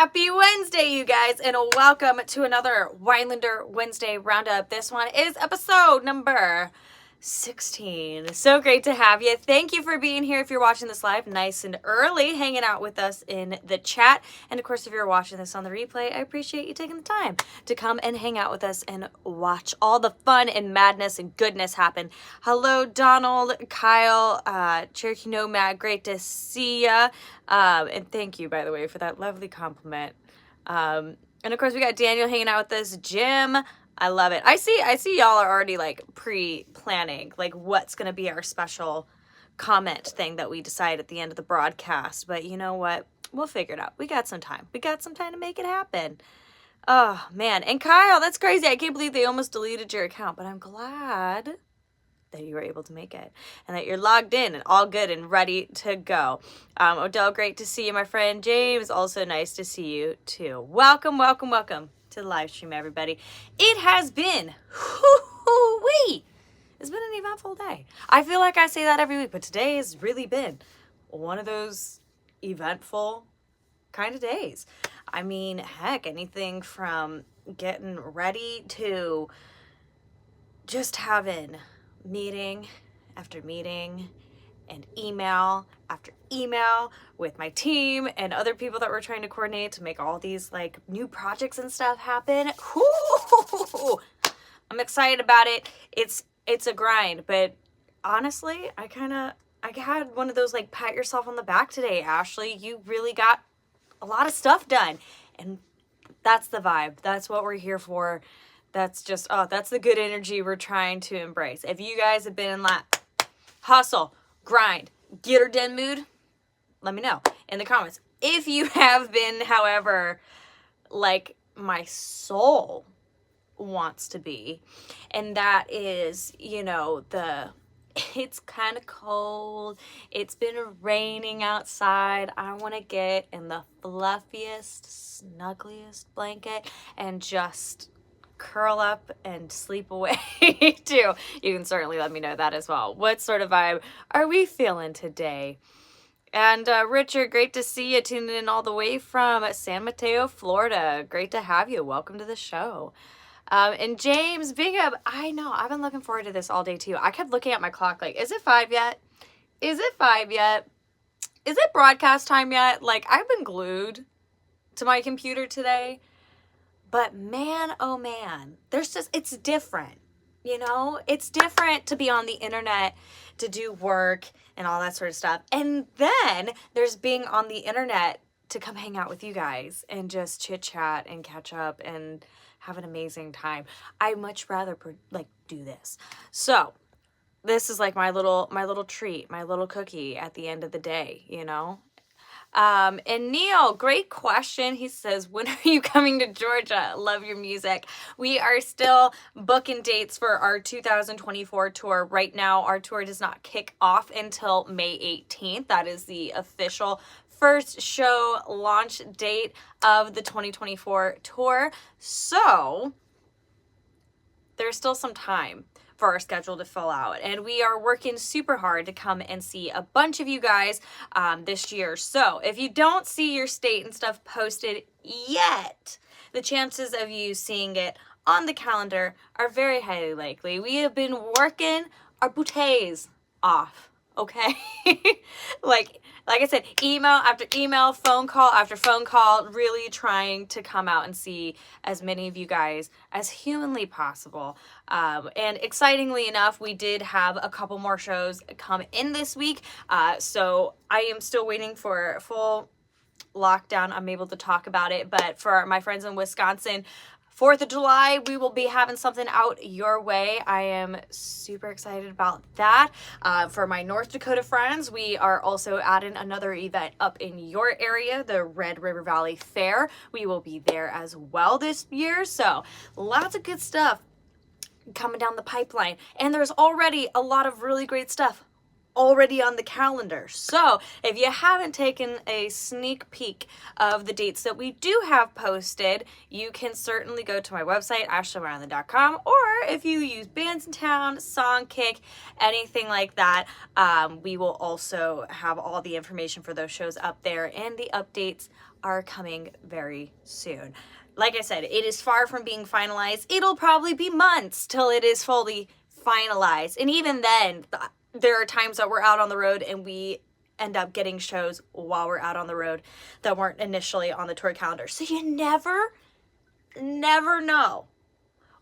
Happy Wednesday, you guys, and welcome to another Winelander Wednesday Roundup. This one is episode number 16. So great to have you. Thank you for being here. If you're watching this live, nice and early, hanging out with us in the chat. And of course, if you're watching this on the replay, I appreciate you taking the time to come and hang out with us and watch all the fun and madness and goodness happen. Hello, Donald, Kyle, Cherokee Nomad, great to see ya. And thank you, by the way, for that lovely compliment. And of course, we got Daniel hanging out with us, Jim. I love it. I see y'all are already like pre-planning like what's going to be our special comment thing that we decide at the end of the broadcast. But you know what? We'll figure it out. We got some time. We got some time to make it happen. Oh, man. And Kyle, that's crazy. I can't believe they almost deleted your account, but I'm glad that you were able to make it and that you're logged in and all good and ready to go. Odell, great to see you, my friend. James, also nice to see you too. Welcome, welcome, welcome to the live stream, everybody. It has been, it's been an eventful day. I feel like I say that every week, but today has really been one of those eventful kind of days. I mean, heck, anything from getting ready to just having meeting after meeting and email after email with my team and other people that we're trying to coordinate to make all these like new projects and stuff happen. Ooh, I'm excited about it. It's a grind, but honestly, I had one of those like pat yourself on the back today, Ashley. You really got a lot of stuff done, and that's the vibe. That's what we're here for. That's just, that's the good energy we're trying to embrace. If you guys have been in that hustle, grind, get her done mood, let me know in the comments. If you have been, however, like my soul wants to be, and that is, you know, it's kind of cold, it's been raining outside, I want to get in the fluffiest, snuggliest blanket and just curl up and sleep away too. You can certainly let me know that as well. What sort of vibe are we feeling today? And Richard, great to see you tuning in all the way from San Mateo, Florida. Great to have you. Welcome to the show. And James, big up. I know, I've been looking forward to this all day too. I kept looking at my clock like, is it 5 yet? Is it 5 yet? Is it broadcast time yet? Like, I've been glued to my computer today. But man, oh man, it's different, you know? It's different to be on the internet, to do work and all that sort of stuff. And then there's being on the internet to come hang out with you guys and just chit chat and catch up and have an amazing time. I much rather do this. So this is like my little treat, my little cookie at the end of the day, you know? And Neil, great question. He says, when are you coming to Georgia? Love your music. We are still booking dates for our 2024 tour. Right now, our tour does not kick off until May 18th. That is the official first show launch date of the 2024 tour. So there's still some time for our schedule to fill out, and we are working super hard to come and see a bunch of you guys this year. So if you don't see your state and stuff posted yet, the chances of you seeing it on the calendar are very highly likely. We have been working our bouteilles off, okay? Like I said, email after email, phone call after phone call, really trying to come out and see as many of you guys as humanly possible. And excitingly enough, we did have a couple more shows come in this week. So I am still waiting for full lockdown. I'm able to talk about it. But for my friends in Wisconsin, 4th of July, we will be having something out your way. I am super excited about that. For my North Dakota friends, we are also adding another event up in your area, the Red River Valley Fair. We will be there as well this year. So lots of good stuff coming down the pipeline. And there's already a lot of really great stuff already on the calendar. So if you haven't taken a sneak peek of the dates that we do have posted, you can certainly go to my website, ashleywineland.com, or if you use Bandsintown, Songkick, anything like that, we will also have all the information for those shows up there and the updates are coming very soon. Like I said, it is far from being finalized. It'll probably be months till it is fully finalized. And even then, there are times that we're out on the road and we end up getting shows while we're out on the road that weren't initially on the tour calendar. So you never know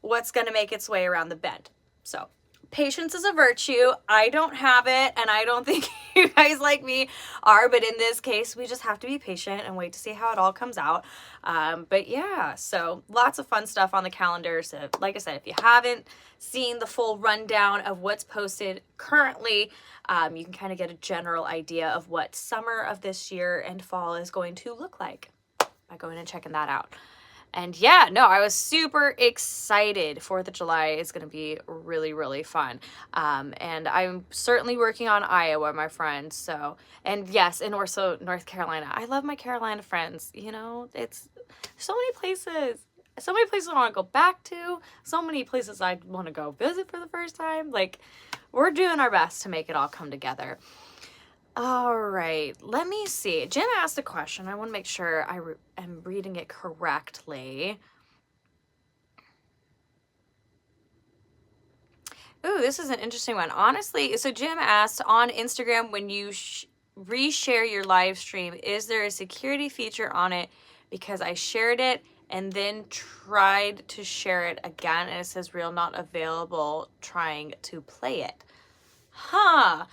what's going to make its way around the bend. So patience is a virtue. I don't have it, and I don't think you guys like me are, but in this case, we just have to be patient and wait to see how it all comes out. But yeah, so lots of fun stuff on the calendar. So like I said, if you haven't seen the full rundown of what's posted currently, you can kind of get a general idea of what summer of this year and fall is going to look like by going and checking that out. And yeah, no, I was super excited. 4th of July is going to be really, really fun. And I'm certainly working on Iowa, my friends. So, and yes, and also North Carolina. I love my Carolina friends. You know, it's so many places. So many places I want to go back to. So many places I want to go visit for the first time. Like, we're doing our best to make it all come together. All right, let me see. Jim asked a question. I want to make sure I am reading it correctly. Ooh, this is an interesting one. Honestly, so Jim asked on Instagram, when you reshare your live stream, is there a security feature on it? Because I shared it and then tried to share it again, and it says real not available trying to play it. Huh.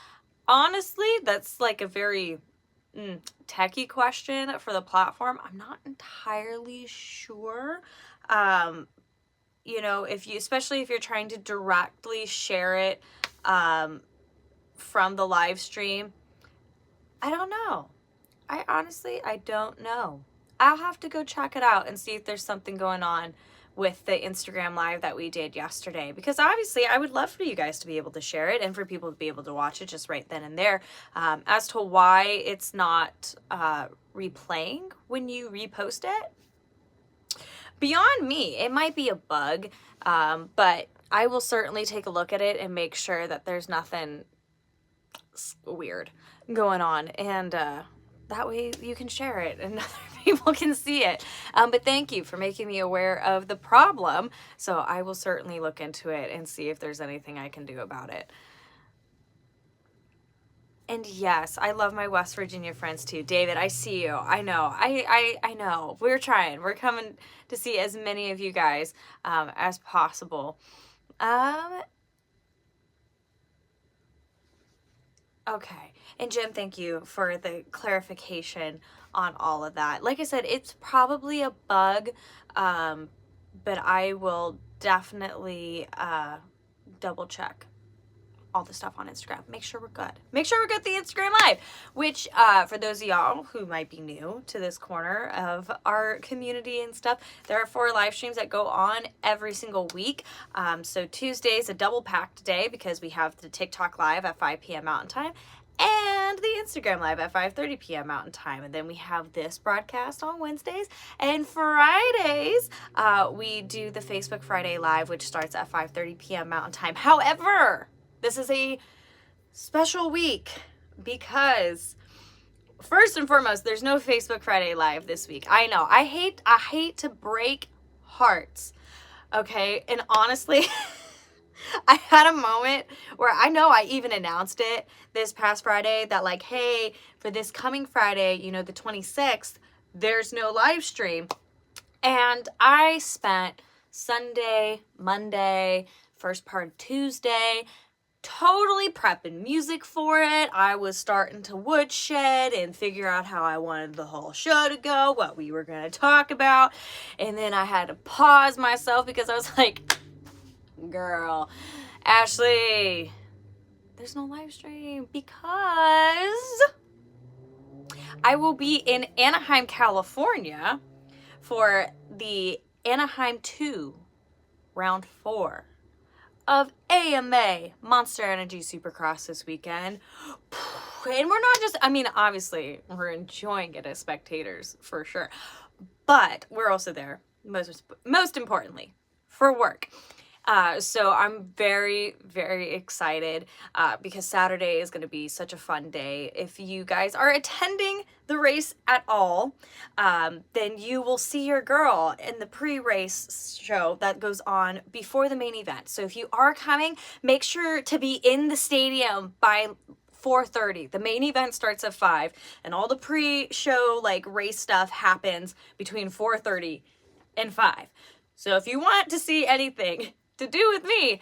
Honestly, that's like a very techie question for the platform. I'm not entirely sure. You know, especially if you're trying to directly share it from the live stream, I don't know. I don't know. I'll have to go check it out and see if there's something going on with the Instagram live that we did yesterday, because obviously I would love for you guys to be able to share it and for people to be able to watch it just right then and there. As to why it's not replaying when you repost it, beyond me. It might be a bug, but I will certainly take a look at it and make sure that there's nothing weird going on, and that way you can share it and other people can see it. But thank you for making me aware of the problem. So I will certainly look into it and see if there's anything I can do about it. And yes, I love my West Virginia friends too. David, I see you. I know. I know. We're trying. We're coming to see as many of you guys as possible. Okay. And Jim, thank you for the clarification on all of that. Like I said, it's probably a bug, but I will definitely double check all the stuff on Instagram. Make sure we're good. Make sure we're good at the Instagram Live, which for those of y'all who might be new to this corner of our community and stuff, there are 4 live streams that go on every single week. So Tuesday's a double packed day because we have the TikTok Live at 5 p.m. Mountain Time and the Instagram Live at 5:30 p.m. Mountain Time. And then we have this broadcast on Wednesdays. And Fridays, we do the Facebook Friday Live, which starts at 5:30 p.m. Mountain Time. However, this is a special week because first and foremost, there's no Facebook Friday Live this week. I know. I hate to break hearts. Okay? And honestly, I had a moment where I know I even announced it this past Friday that like, hey, for this coming Friday, you know, the 26th, there's no live stream. And I spent Sunday, Monday, first part of Tuesday, totally prepping music for it. I was starting to woodshed and figure out how I wanted the whole show to go, what we were going to talk about. And then I had to pause myself because I was like, girl, Ashley, there's no live stream because I will be in Anaheim, California for the Anaheim 2 round 4 of AMA Monster Energy Supercross this weekend. And we're not just, I mean, obviously we're enjoying it as spectators for sure, but we're also there most importantly for work. So I'm very, very excited because Saturday is going to be such a fun day. If you guys are attending the race at all, then you will see your girl in the pre-race show that goes on before the main event. So if you are coming, make sure to be in the stadium by 4:30. The main event starts at 5, and all the pre-show like race stuff happens between 4:30 and 5. So if you want to see anything to do with me,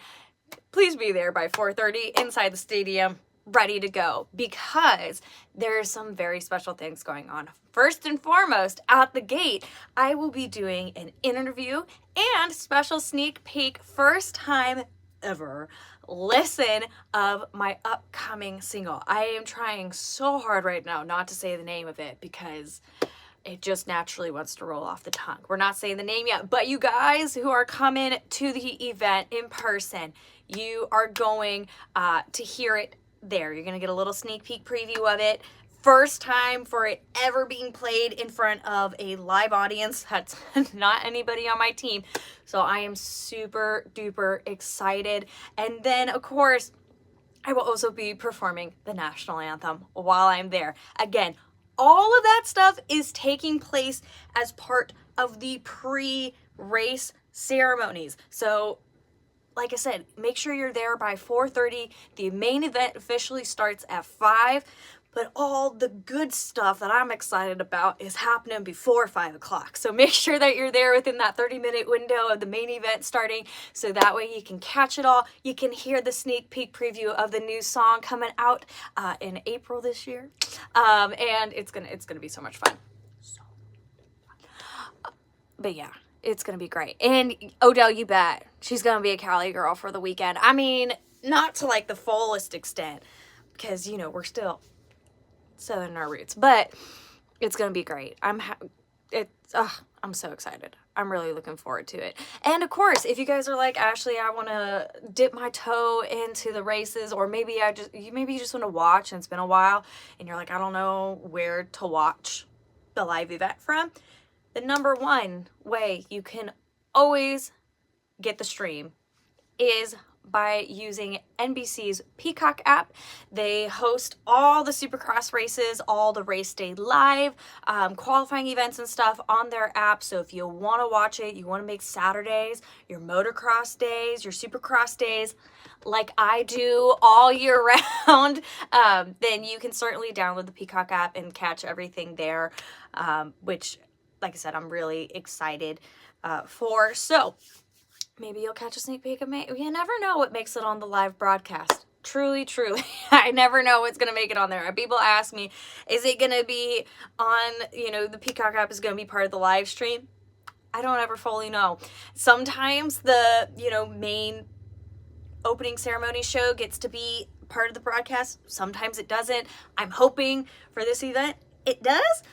please be there by 4:30 inside the stadium, ready to go, because there's some very special things going on. First and foremost, at the gate, I will be doing an interview and special sneak peek, first time ever listen of my upcoming single. I am trying so hard right now not to say the name of it because it just naturally wants to roll off the tongue. We're not saying the name yet, but you guys who are coming to the event in person, you are going to hear it there. You're going to get a little sneak peek preview of it. First time for it ever being played in front of a live audience. That's not anybody on my team. So I am super duper excited. And then, of course, I will also be performing the national anthem while I'm there. Again, all of that stuff is taking place as part of the pre-race ceremonies. So, like I said, make sure you're there by 4:30. The main event officially starts at 5, but all the good stuff that I'm excited about is happening before 5 o'clock. So make sure that you're there within that 30-minute window of the main event starting, so that way you can catch it all. You can hear the sneak peek preview of the new song coming out in April this year, and it's gonna be so much fun. But yeah, it's gonna be great. And Odell, you bet, she's gonna be a Cali girl for the weekend. I mean, not to like the fullest extent, because we're still Southern in our roots, but it's gonna be great. I'm so excited. I'm really looking forward to it. And of course, if you guys are like, Ashley, I want to dip my toe into the races, or maybe you just want to watch and it's been a while and you're like, I don't know where to watch the live event from, the number one way you can always get the stream is by using NBC's Peacock app. They host all the Supercross races, all the race day live, qualifying events and stuff on their app. So if you want to watch it, you want to make Saturdays your motocross days, your Supercross days, like I do all year round, then you can certainly download the Peacock app and catch everything there, which, like I said, I'm really excited for. So maybe you'll catch a sneak peek of me. You never know what makes it on the live broadcast. Truly, truly. I never know what's going to make it on there. People ask me, is it going to be on, the Peacock app is going to be part of the live stream? I don't ever fully know. Sometimes the, main opening ceremony show gets to be part of the broadcast. Sometimes it doesn't. I'm hoping for this event it does.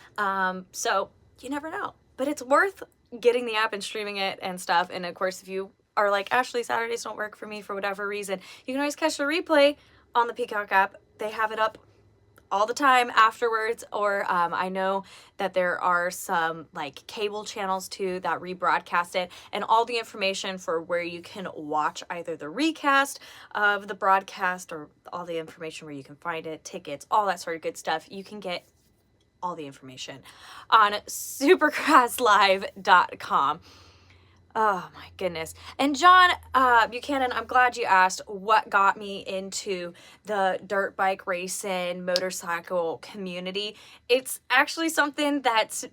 So you never know. But it's worth getting the app and streaming it and stuff. And of course, if you are like, Ashley, Saturdays don't work for me for whatever reason, you can always catch the replay on the Peacock app. They have it up all the time afterwards. Or I know that there are some like cable channels too that rebroadcast it, and all the information for where you can watch either the recast of the broadcast or all the information where you can find it, tickets, all that sort of good stuff. You can get all the information on supercrosslive.com. Oh my goodness. And John Buchanan, I'm glad you asked what got me into the dirt bike racing motorcycle community. It's actually something that's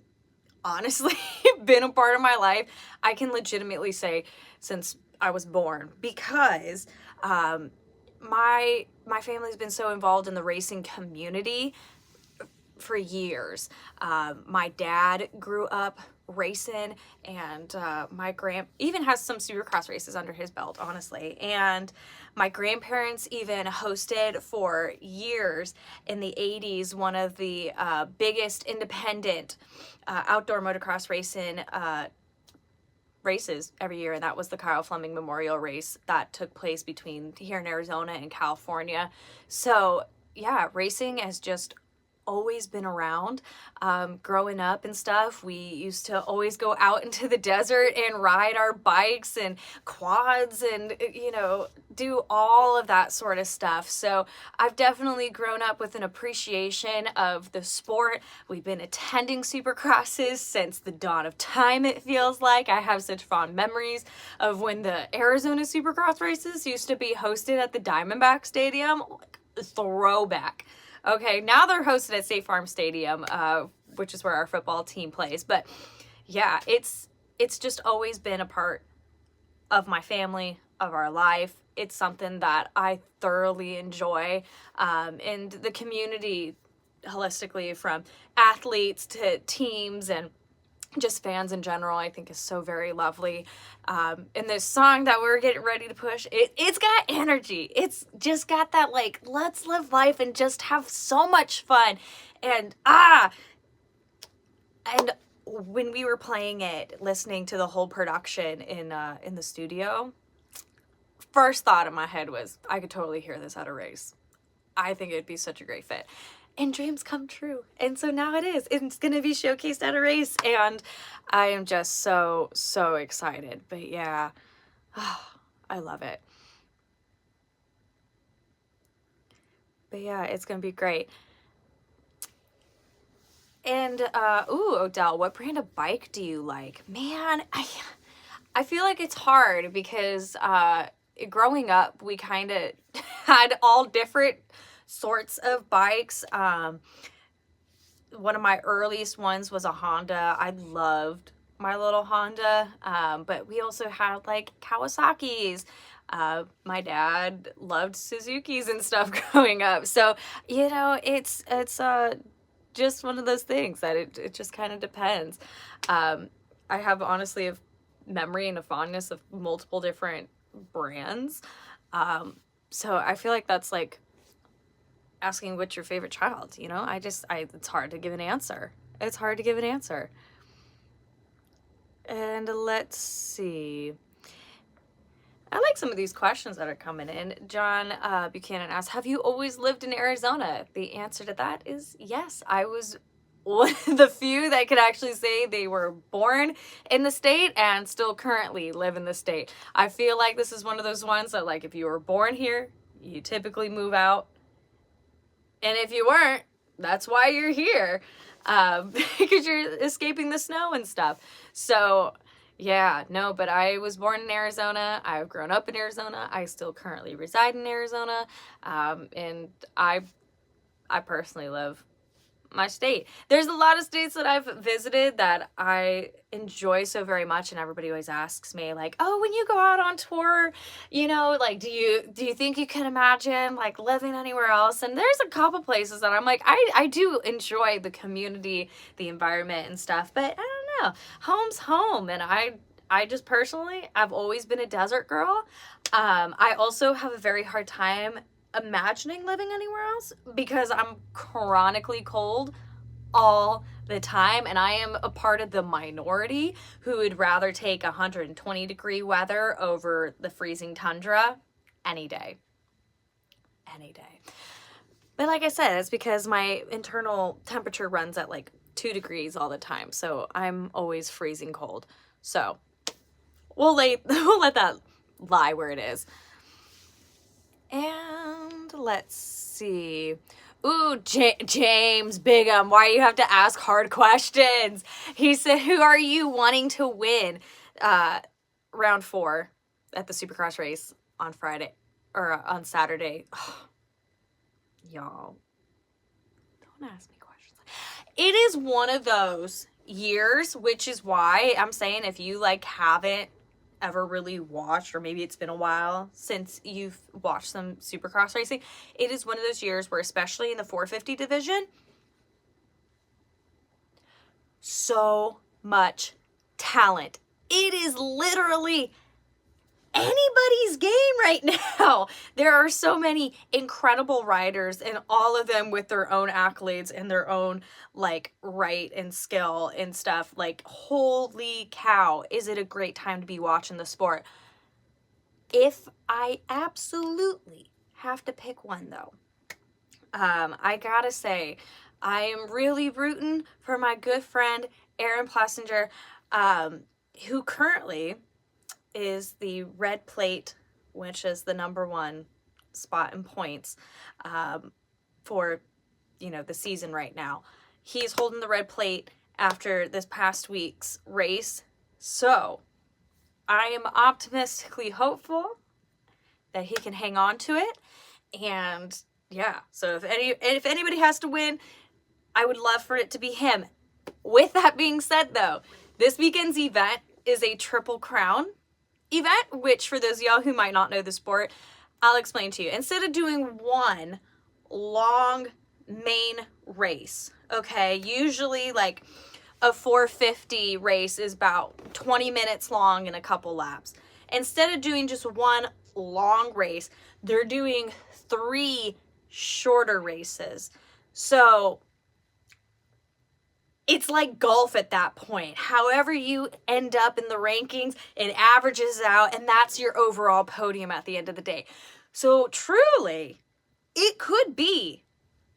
honestly been a part of my life, I can legitimately say, since I was born, because my family's been so involved in the racing community for years. My dad grew up racing, and my even has some Supercross races under his belt, honestly. And my grandparents even hosted for years in the 80s one of the biggest independent outdoor motocross racing races every year, and that was the Kyle Fleming Memorial Race that took place between here in Arizona and California. So yeah, racing has just always been around. Growing up and stuff, we used to always go out into the desert and ride our bikes and quads and, do all of that sort of stuff. So I've definitely grown up with an appreciation of the sport. We've been attending Supercrosses since the dawn of time, it feels like. I have such fond memories of when the Arizona Supercross races used to be hosted at the Diamondback Stadium. Throwback. Okay, now they're hosted at State Farm Stadium, which is where our football team plays. But yeah, it's just always been a part of my family, of our life. It's something that I thoroughly enjoy. And the community, holistically, from athletes to teams and just fans in general, I think is so very lovely. And this song that we're getting ready to push, it's got energy. It's just got that, like, let's live life and just have so much fun. And when we were playing it, listening to the whole production in the studio, first thought in my head was, I could totally hear this at a race. I think it'd be such a great fit. And dreams come true. And so now it is. It's going to be showcased at a race. And I am just so, so excited. But yeah, I love it. But yeah, it's going to be great. And, Odell, what brand of bike do you like? Man, I feel like it's hard because growing up, we kind of had all different sorts of bikes. One of my earliest ones was a Honda. I loved my little Honda. But we also had like Kawasaki's. My dad loved Suzuki's and stuff growing up. So, it's just one of those things that it just kind of depends. I have honestly a memory and a fondness of multiple different brands. So I feel like that's like asking what's your favorite child, it's hard to give an answer. It's hard to give an answer. And let's see. I like some of these questions that are coming in. John Buchanan asks, have you always lived in Arizona? The answer to that is yes. I was one of the few that could actually say they were born in the state and still currently live in the state. I feel like this is one of those ones that, like, if you were born here, you typically move out. And if you weren't, that's why you're here, because you're escaping the snow and stuff. So yeah, no, but I was born in Arizona. I've grown up in Arizona. I still currently reside in Arizona. And I personally love my state. There's a lot of states that I've visited that I enjoy so very much, and everybody always asks me, like, oh, when you go out on tour, like, do you think you can imagine like living anywhere else? And there's a couple places that I'm like, I do enjoy the community, the environment and stuff, but I don't know, home's home. And I just personally, I've always been a desert girl. I also have a very hard time imagining living anywhere else because I'm chronically cold all the time, and I am a part of the minority who would rather take 120-degree weather over the freezing tundra any day. But like I said, it's because my internal temperature runs at like 2 degrees all the time, so I'm always freezing cold. So we'll let that lie where it is. And let's see. Ooh, James Bigham, why do you have to ask hard questions? He said, who are you wanting to win round 4 at the Supercross race on Friday or on Saturday? Oh, y'all, don't ask me questions. It is one of those years, which is why I'm saying if you like haven't ever really watched, or maybe it's been a while since you've watched some Supercross racing, it is one of those years where, especially in the 450 division, so much talent. It is literally anybody's game right now. There are so many incredible riders, and all of them with their own accolades and their own like right and skill and stuff. Like, holy cow, is it a great time to be watching the sport. If I absolutely have to pick one though, I gotta say I am really rooting for my good friend Aaron Plessinger, who currently is the red plate, which is the number one spot in points for, the season right now. He's holding the red plate after this past week's race. So I am optimistically hopeful that he can hang on to it. And yeah, so if anybody has to win, I would love for it to be him. With that being said, though, this weekend's event is a Triple Crown event, which for those of y'all who might not know the sport, I'll explain to you. Instead of doing one long main race, okay, usually like a 450 race is about 20 minutes long and a couple laps. Instead of doing just one long race, they're doing 3 shorter races. So it's like golf at that point. However you end up in the rankings, it averages out, and that's your overall podium at the end of the day. So truly, it could be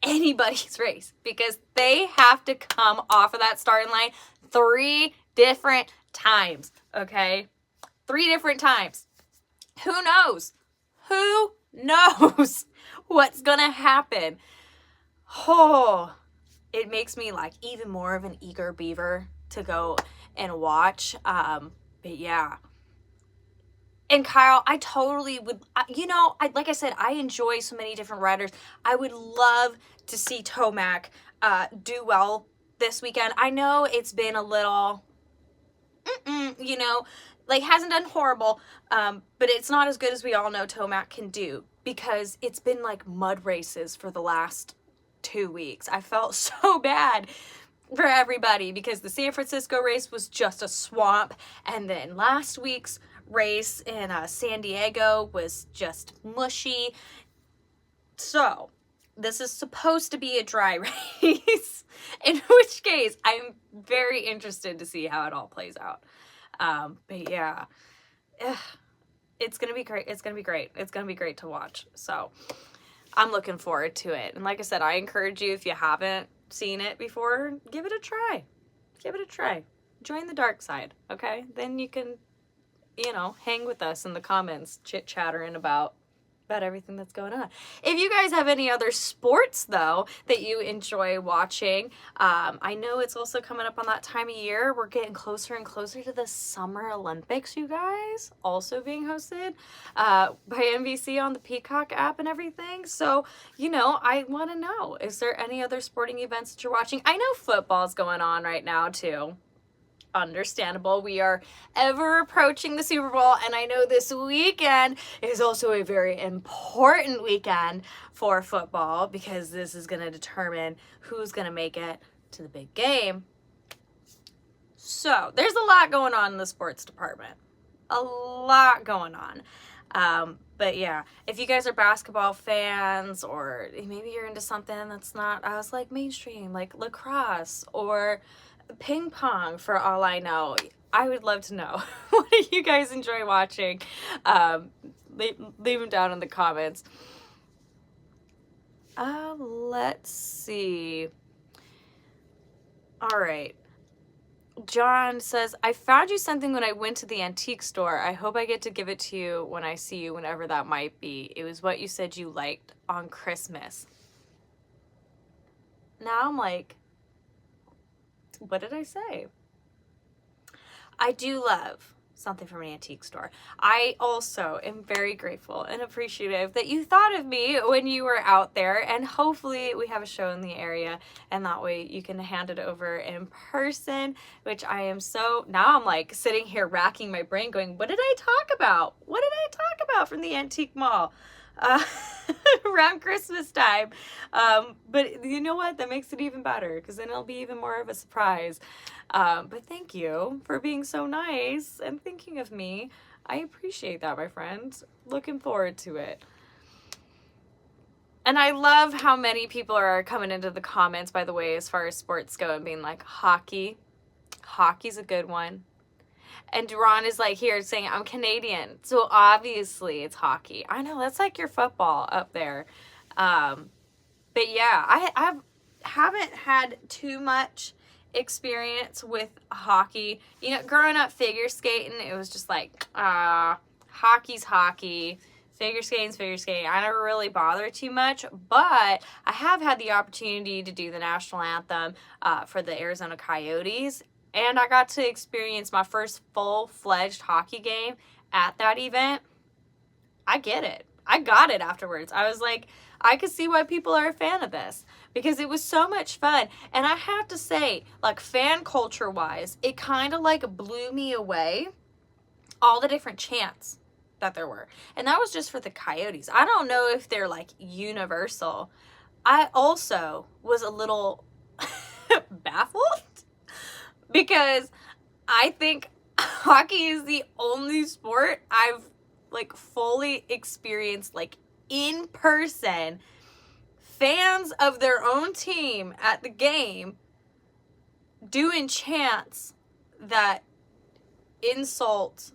anybody's race because they have to come off of that starting line 3 different times, okay? 3 different times. Who knows? Who knows what's gonna happen? Oh, it makes me like even more of an eager beaver to go and watch. But yeah. And Kyle, I totally would, like I said, I enjoy so many different riders. I would love to see Tomac do well this weekend. I know it's been a little, hasn't done horrible, but it's not as good as we all know Tomac can do because it's been like mud races for the last 2 weeks. I felt so bad for everybody because the San Francisco race was just a swamp, and then last week's race in San Diego was just mushy. So this is supposed to be a dry race, in which case I'm very interested to see how it all plays out. But yeah, it's gonna be great. It's gonna be great. It's gonna be great to watch. So I'm looking forward to it. And like I said, I encourage you, if you haven't seen it before, give it a try. Give it a try. Join the dark side, okay? Then you can, hang with us in the comments, chit-chattering about everything that's going on. If you guys have any other sports, though, that you enjoy watching, I know it's also coming up on that time of year. We're getting closer and closer to the Summer Olympics, you guys, also being hosted by NBC on the Peacock app and everything. So, I want to know, is there any other sporting events that you're watching? I know football's going on right now, too. Understandable. We are ever approaching the Super Bowl, and I know this weekend is also a very important weekend for football because this is going to determine who's going to make it to the big game. So there's a lot going on in the sports department. A lot going on. But yeah, if you guys are basketball fans, or maybe you're into something that's not, I was like mainstream, like lacrosse or ping pong, for all I know, I would love to know. What do you guys enjoy watching? Leave them down in the comments. Let's see. All right. John says, I found you something when I went to the antique store. I hope I get to give it to you when I see you, whenever that might be. It was what you said you liked on Christmas. Now I'm like, what did I say? I do love something from an antique store. I also am very grateful and appreciative that you thought of me when you were out there, and hopefully we have a show in the area, and that way you can hand it over in person, which I am so, now I'm like sitting here racking my brain going, what did I talk about? What did I talk about from the antique mall? Around Christmas time. But you know what? That makes it even better, because then it'll be even more of a surprise. But thank you for being so nice and thinking of me. I appreciate that, my friends. Looking forward to it. And I love how many people are coming into the comments, by the way, as far as sports go, and being like, hockey. Hockey's a good one. And Duran is like here saying, I'm Canadian, so obviously it's hockey. I know, that's like your football up there. But yeah, haven't had too much experience with hockey. You know, growing up figure skating, it was just like, hockey's hockey. Figure skating's figure skating. I never really bothered too much, but I have had the opportunity to do the national anthem for the Arizona Coyotes, and I got to experience my first full-fledged hockey game at that event. I get it. I got it afterwards. I was like, I could see why people are a fan of this because it was so much fun. And I have to say, like, fan culture wise, it kind of like blew me away, all the different chants that there were. And that was just for the Coyotes. I don't know if they're like universal. I also was a little baffled because I think hockey is the only sport I've like fully experienced, like in person, fans of their own team at the game doing chants that insult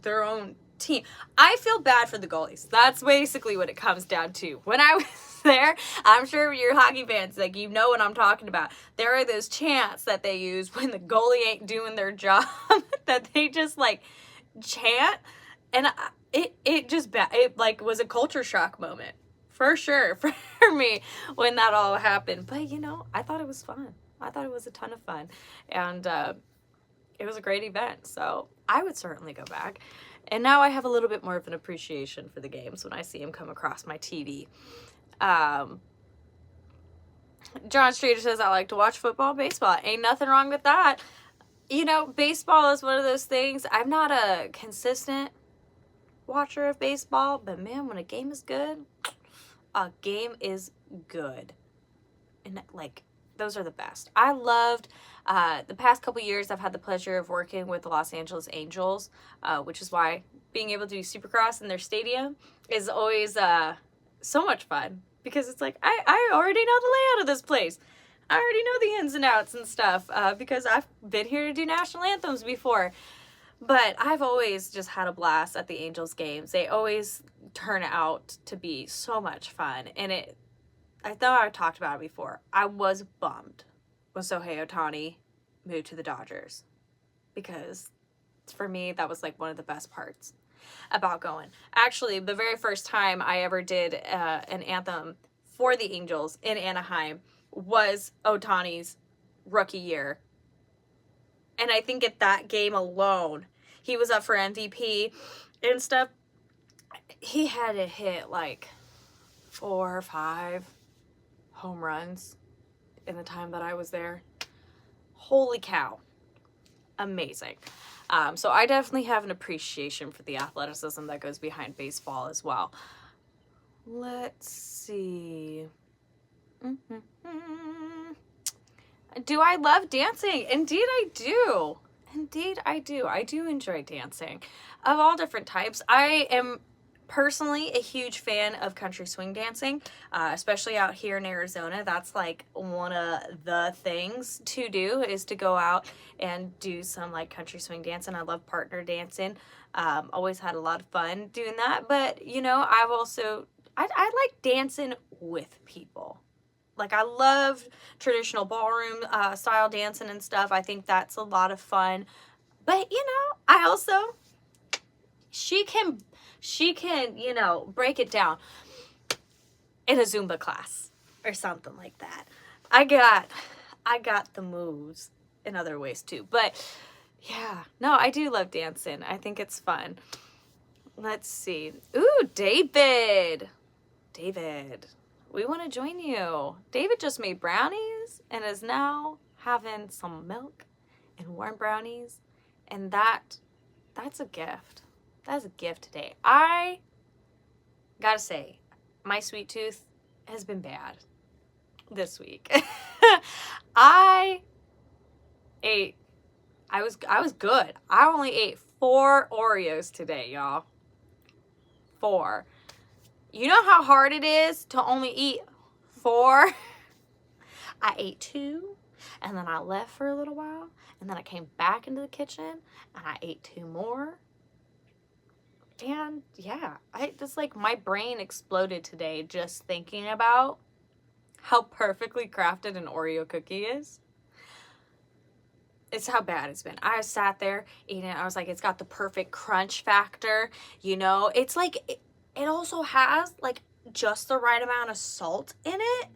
their own team. I feel bad for the goalies. That's basically what it comes down to. When I was there, I'm sure you're hockey fans, like, you know what I'm talking about. There are those chants that they use when the goalie ain't doing their job that they just like chant, and it like was a culture shock moment for sure for me when that all happened. But you know, I thought it was fun. I thought it was a ton of fun, and it was a great event. So I would certainly go back. And now I have a little bit more of an appreciation for the games when I see them come across my TV. John Streeter says, I like to watch football and baseball. Ain't nothing wrong with that. You know, baseball is one of those things. I'm not a consistent watcher of baseball, but man, when a game is good, a game is good. And like, those are the best. I loved the past couple years. I've had the pleasure of working with the Los Angeles Angels, which is why being able to do Supercross in their stadium is always so much fun, because it's like I already know the layout of this place. I already know the ins and outs and stuff because I've been here to do national anthems before. But I've always just had a blast at the Angels games. They always turn out to be so much fun, and I thought I talked about it before. I was bummed when Shohei Ohtani moved to the Dodgers, because for me, that was like one of the best parts about going. Actually, the very first time I ever did an anthem for the Angels in Anaheim was Ohtani's rookie year. And I think at that game alone, he was up for MVP and stuff. He had to hit like 4 or 5 home runs in the time that I was there. Holy cow. Amazing. So I definitely have an appreciation for the athleticism that goes behind baseball as well. Let's see. Do I love dancing? Indeed I do. Indeed I do. I do enjoy dancing of all different types. I am personally a huge fan of country swing dancing, especially out here in Arizona. That's like one of the things to do, is to go out and do some like country swing dancing. I love partner dancing. Always had a lot of fun doing that. But you know, I've also, I like dancing with people. Like, I love traditional ballroom style dancing and stuff. I think that's a lot of fun. But you know, I also, she can, you know, break it down in a Zumba class or something like that. I got the moves in other ways too. But yeah, no, I do love dancing. I think it's fun. Let's see. Ooh, David, we want to join you. David just made brownies and is now having some milk and warm brownies. And that's a gift. That's a gift today. I gotta say, my sweet tooth has been bad this week. I was good. I only ate 4 Oreos today, y'all. 4. You know how hard it is to only eat 4? I ate 2, and then I left for a little while, and then I came back into the kitchen, and I ate 2 more. And yeah, just like my brain exploded today just thinking about how perfectly crafted an Oreo cookie is. It's how bad it's been. I sat there eating it. I was like, it's got the perfect crunch factor. You know, it's like, it also has like just the right amount of salt in it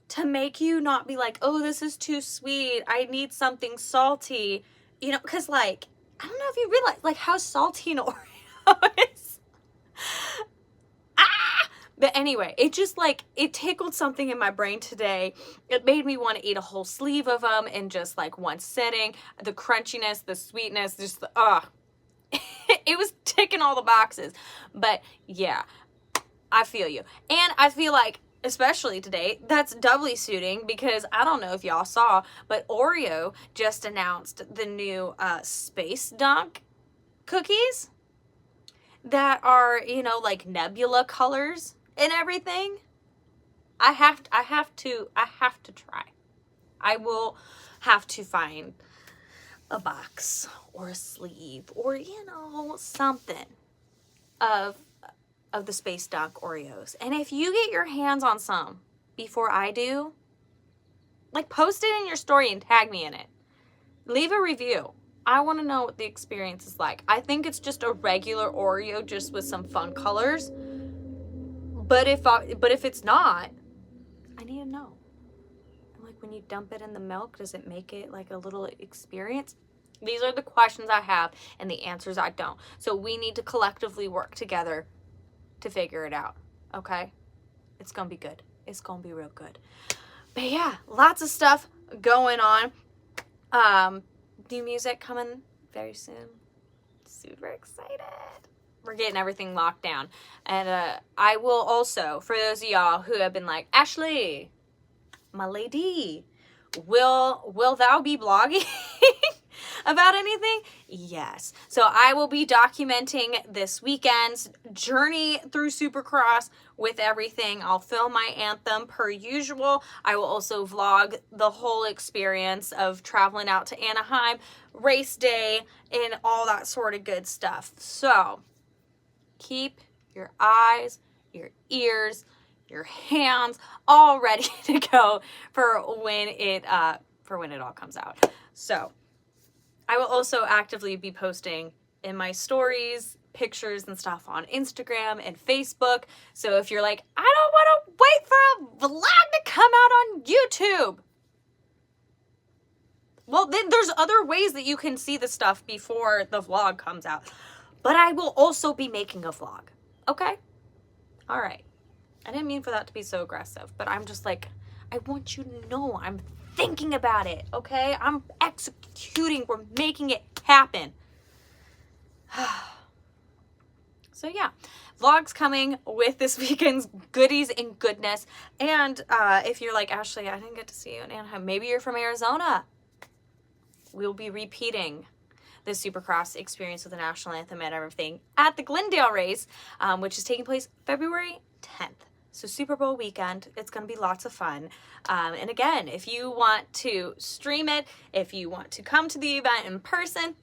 to make you not be like, oh, this is too sweet. I need something salty. You know, because like, I don't know if you realize like how salty an Oreo is. But anyway, it just like, it tickled something in my brain today. It made me want to eat a whole sleeve of them in just like one sitting. The crunchiness, the sweetness, just the, it was ticking all the boxes. But yeah, I feel you. And I feel like, especially today, that's doubly suiting because I don't know if y'all saw, but Oreo just announced the new Space Dunk cookies that are, you know, like nebula colors and everything. I have to try. I will have to find a box or a sleeve or, you know, something of the Space Dunk Oreos. And if you get your hands on some before I do, like post it in your story and tag me in it. Leave a review. I want to know what the experience is like. I think it's just a regular Oreo just with some fun colors. But if it's not, I need to know. Like when you dump it in the milk, does it make it like a little experience? These are the questions I have and the answers I don't. So we need to collectively work together to figure it out. Okay? It's gonna be good. It's gonna be real good. But yeah, lots of stuff going on. New music coming very soon. Super excited. We're getting everything locked down. And I will also, for those of y'all who have been like, Ashley, my lady, will thou be blogging about anything? Yes. So I will be documenting this weekend's journey through Supercross with everything. I'll film my anthem per usual. I will also vlog the whole experience of traveling out to Anaheim, race day, and all that sort of good stuff. So keep your eyes, your ears, your hands all ready to go for when it all comes out. So I will also actively be posting in my stories, pictures and stuff on Instagram and Facebook. So if you're like, I don't want to wait for a vlog to come out on YouTube, well, then there's other ways that you can see the stuff before the vlog comes out. But I will also be making a vlog. Okay? All right. I didn't mean for that to be so aggressive, but I'm just like, I want you to know I'm thinking about it, okay? I'm executing. We're making it happen. So yeah, vlogs coming with this weekend's goodies and goodness. And if you're like, Ashley, I didn't get to see you in Anaheim. Maybe you're from Arizona. We'll be repeating the Supercross experience with the national anthem and everything at the Glendale race, which is taking place February 10th. So Super Bowl weekend, it's going to be lots of fun. And again, if you want to stream it, if you want to come to the event in person,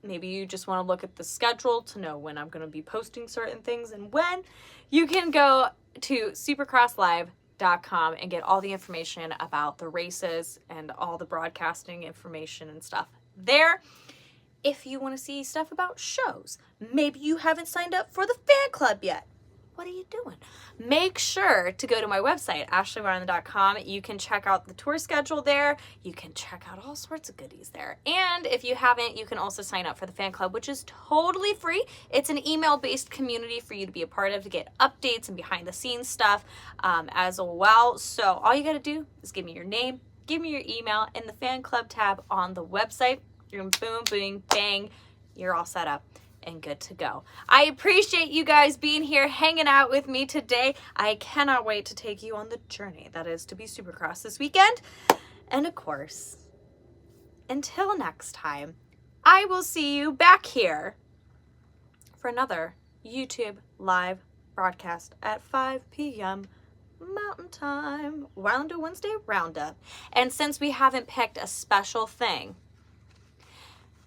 maybe you just want to look at the schedule to know when I'm going to be posting certain things and when, you can go to supercrosslive.com and get all the information about the races and all the broadcasting information and stuff there. If you want to see stuff about shows, maybe you haven't signed up for the fan club yet. What are you doing? Make sure to go to my website, ashleywineland.com. You can check out the tour schedule there. You can check out all sorts of goodies there. And if you haven't, you can also sign up for the fan club, which is totally free. It's an email-based community for you to be a part of to get updates and behind-the-scenes stuff as well. So all you got to do is give me your name, give me your email, in the fan club tab on the website. Boom, boom, bang, you're all set up and good to go. I appreciate you guys being here, hanging out with me today. I cannot wait to take you on the journey that is to be Supercross this weekend. And of course, until next time, I will see you back here for another YouTube live broadcast at 5 p.m. Mountain Time. Winelander Wednesday Roundup. And since we haven't picked a special thing,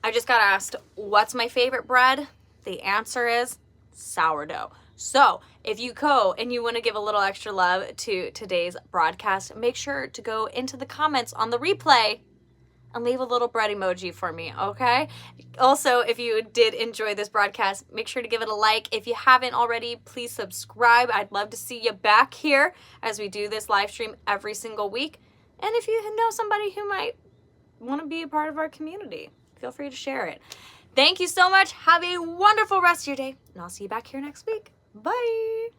I just got asked, what's my favorite bread? The answer is sourdough. So if you go and you want to give a little extra love to today's broadcast, make sure to go into the comments on the replay and leave a little bread emoji for me, okay? Also, if you did enjoy this broadcast, make sure to give it a like. If you haven't already, please subscribe. I'd love to see you back here as we do this live stream every single week. And if you know somebody who might want to be a part of our community, feel free to share it. Thank you so much. Have a wonderful rest of your day, and I'll see you back here next week. Bye.